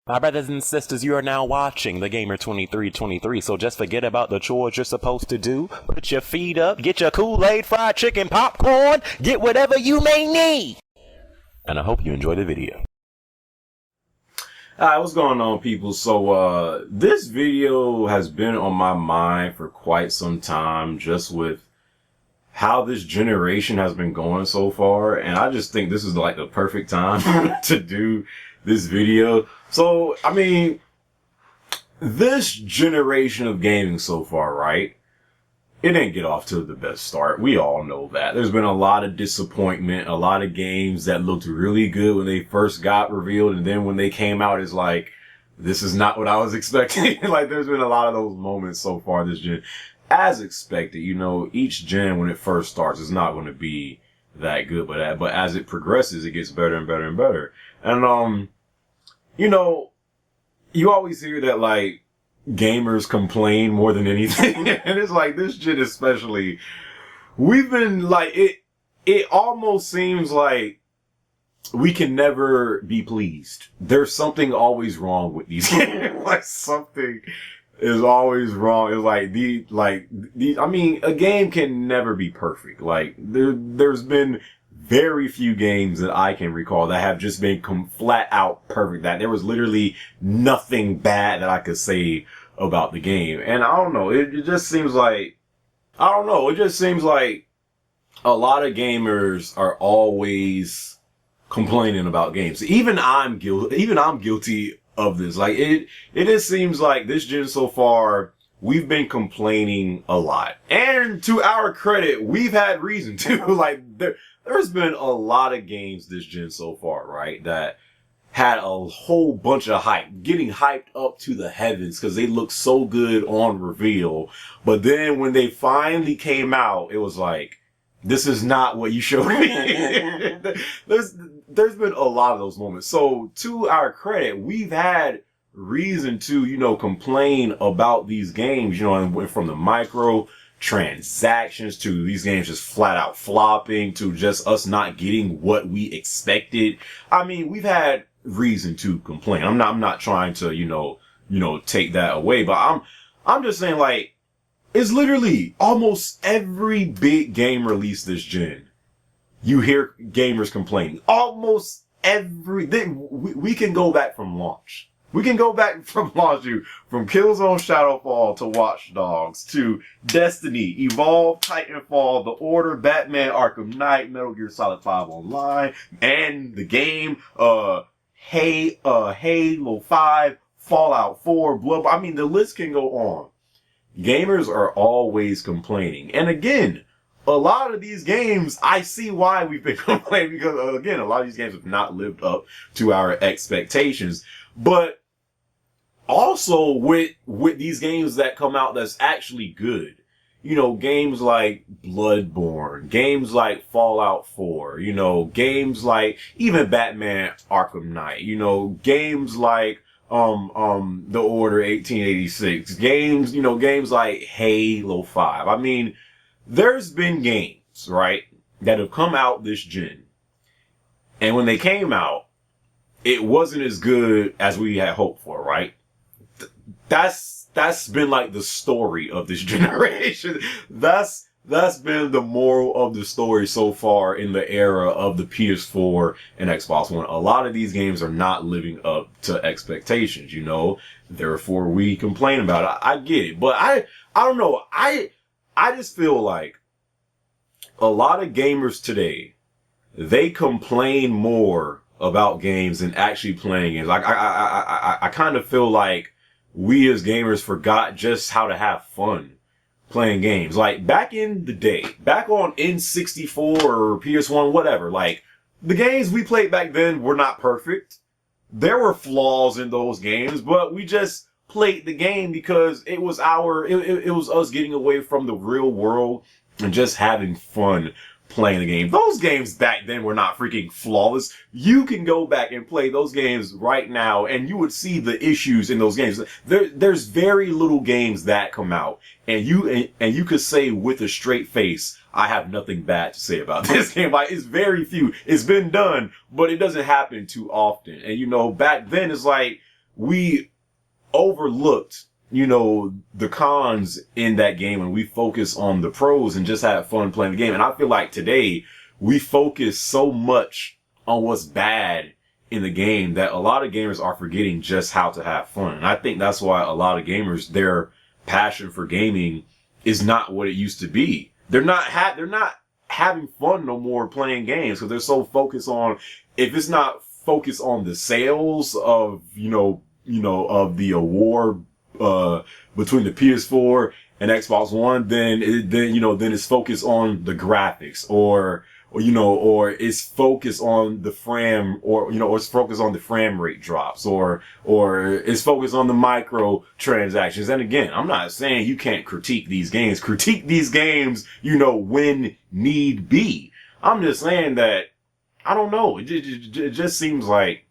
My brothers and sisters, you are now watching The Gamer 2323, so just forget about the chores you're supposed to do. Put your feet up, get your Kool-Aid, fried chicken, popcorn, get whatever you may need. And I hope you enjoy the video. Alright, what's going on, people? So, this video has been on my mind for quite some time, just with how this generation has been going so far, and I just think this is like the perfect time to do this video. So, I mean, this generation of gaming so far, right? It didn't get off to the best start. We all know that. There's been a lot of disappointment, a lot of games that looked really good when they first got revealed, and then when they came out, it's like, this is not what I was expecting. Like, there's been a lot of those moments so far this gen. As expected, you know, each gen when it first starts is not going to be that good, but as it progresses, it gets better and better and better. And, you know, you always hear that, like, gamers complain more than anything. And it's like, this gen especially, we've been like, it almost seems like we can never be pleased. There's something always wrong with these games. Like, something is always wrong. It's like, I mean, a game can never be perfect. Like, there's been very few games that I can recall that have just been flat out perfect. That there was literally nothing bad that I could say about the game. And I don't know, it just seems like, I don't know, it just seems like a lot of gamers are always complaining about games. Even I'm guilty of this. Like, it just seems like this gen so far, we've been complaining a lot. And to our credit, we've had reason to. Like, there's been a lot of games this gen so far, right, that had a whole bunch of hype, getting hyped up to the heavens because they looked so good on reveal. But then when they finally came out, it was like, this is not what you showed me. There's been a lot of those moments. So to our credit, we've had reason to, you know, complain about these games, you know, and from the micro transactions to these games just flat out flopping to just us not getting what we expected. I mean, we've had reason to complain. I'm not trying to, you know, take that away, but I'm just saying, like, it's literally almost every big game release this gen, you hear gamers complaining. Almost everything. We can go back from launch. We can go back from launch, from Killzone Shadowfall to Watch Dogs to Destiny, Evolve, Titanfall, The Order, Batman Arkham Knight, Metal Gear Solid 5 Online, and the game, Halo 5, Fallout 4, Blood. I mean, the list can go on. Gamers are always complaining. And again, a lot of these games, I see why we've been complaining, because again, a lot of these games have not lived up to our expectations. But also with these games that come out that's actually good, you know, games like Bloodborne, games like Fallout 4, you know, games like even Batman Arkham Knight, you know, games like The Order 1886, games, you know, games like Halo 5. I mean, there's been games, right, that have come out this gen, and when they came out, it wasn't as good as we had hoped for, right? That's been like the story of this generation. That's been the moral of the story so far in the era of the PS4 and Xbox One. A lot of these games are not living up to expectations, you know, therefore we complain about it. I get it, but I don't know. I just feel like a lot of gamers today, they complain more about games than actually playing games. Like, I kind of feel like we as gamers forgot just how to have fun playing games. Like, back in the day, back on N64 or PS1, whatever, like, the games we played back then were not perfect. There were flaws in those games, but we just played the game because it was it was us getting away from the real world and just having fun playing the game. Those games back then were not freaking flawless. You can go back and play those games right now and you would see the issues in those games. There's very little games that come out and you could say with a straight face, I have nothing bad to say about this game. Like, it's very few. It's been done, but it doesn't happen too often. And you know, back then it's like, we overlooked, the cons in that game, and we focus on the pros and just have fun playing the game. And I feel like today we focus so much on what's bad in the game that a lot of gamers are forgetting just how to have fun. And I think that's why a lot of gamers, their passion for gaming is not what it used to be. They're not having fun no more playing games because they're so focused on, if it's not focused on the sales of, of the award, between the PS4 and Xbox One, then it's focused on the graphics or it's focused on the frame, or it's focused on the frame rate drops, or it's focused on the micro transactions. And again, I'm not saying you can't critique these games. Critique these games, when need be. I'm just saying that, I don't know, it just seems like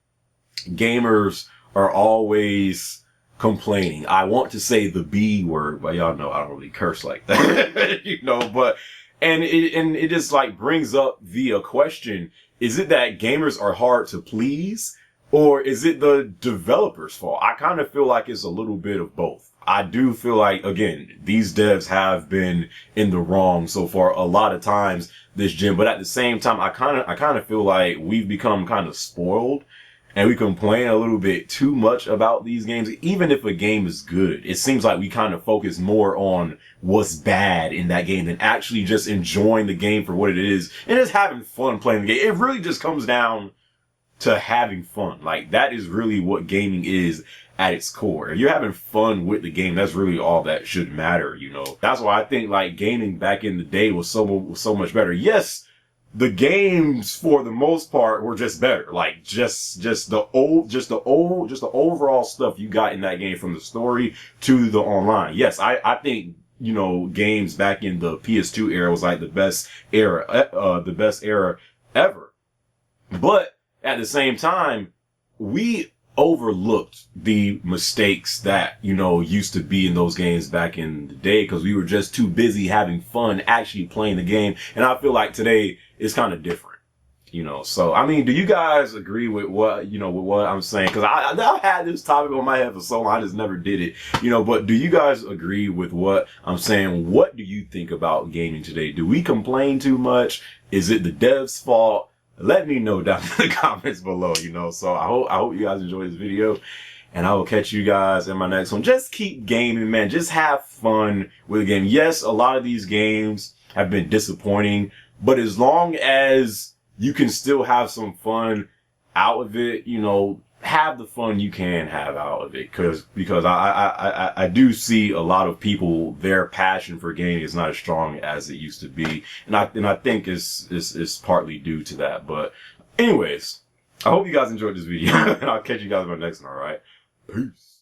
gamers are always complaining. I want to say the B word, but y'all know I don't really curse like that, but, and it just like brings up the question, is it that gamers are hard to please, or is it the developers' fault? I kind of feel like it's a little bit of both. I do feel like, again, these devs have been in the wrong so far a lot of times this gen, but at the same time, I kind of feel like we've become kind of spoiled. And we complain a little bit too much about these games. Even if a game is good, it seems like we kind of focus more on what's bad in that game than actually just enjoying the game for what it is and just having fun playing the game. It really just comes down to having fun. Like, that is really what gaming is at its core. If you're having fun with the game, that's really all that should matter, That's why I think, like, gaming back in the day was so much better. Yes, the games for the most part were just better. Like just the overall stuff you got in that game, from the story to the online. Yes, I think, games back in the PS2 era was like the best era ever. But at the same time, we overlooked the mistakes that, used to be in those games back in the day because we were just too busy having fun actually playing the game. And I feel like today it's kind of different, So, I mean, do you guys agree with what, with what I'm saying? Because I've had this topic on my head for so long, I just never did it, but do you guys agree with what I'm saying? What do you think about gaming today? Do we complain too much? Is it the devs' fault? Let me know down in the comments below, So I hope you guys enjoyed this video, and I will catch you guys in my next one. Just keep gaming, man. Just have fun with the game. Yes, a lot of these games have been disappointing, but as long as you can still have some fun out of it, have the fun you can have out of it. Because I do see a lot of people, their passion for gaming is not as strong as it used to be. And I think it's partly due to that. But anyways, I hope you guys enjoyed this video and I'll catch you guys in my next one. All right. Peace.